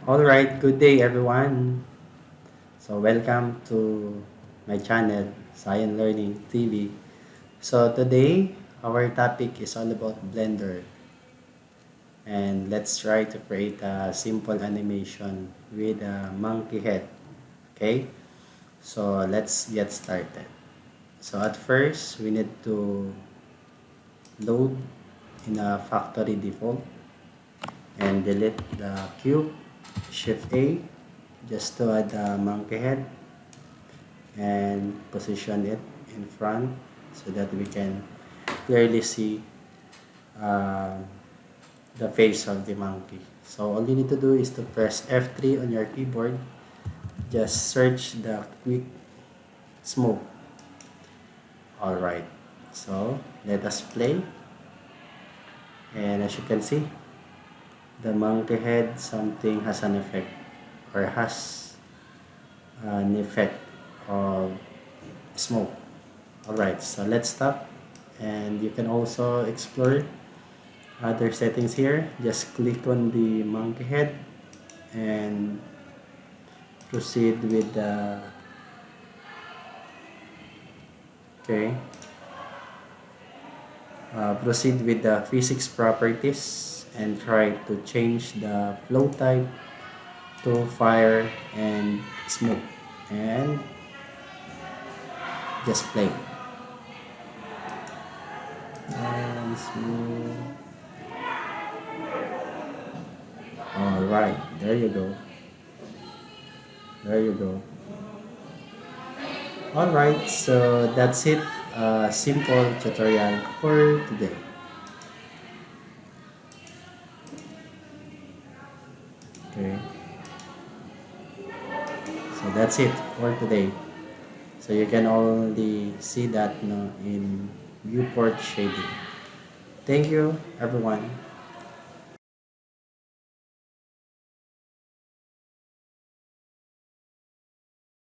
All right, good day everyone. So welcome to my channel, Science Learning TV. So today our topic is all about Blender, and let's try to create a simple animation with a monkey head. Okay, so let's get started. So at first we need to load in a factory default and delete the cube. Shift A just to add the monkey head and position it in front so that we can clearly see uh, the face of the monkey. So all you need to do is to press F3 on your keyboard. Just search the quick smoke. Alright, so let us play. And as you can see, the monkey head something has an effect or has an effect of smoke. Alright, so let's stop, and you can also explore other settings here. Just click on the monkey head and proceed with the okay proceed with the physics properties and try to change the flow type to fire and smoke, and just play and smoke. All right, there you go. There you go. All right, so that's it. Simple tutorial for today. Okay, so that's it for today. So you can only see that no, in viewport shading. Thank you, everyone.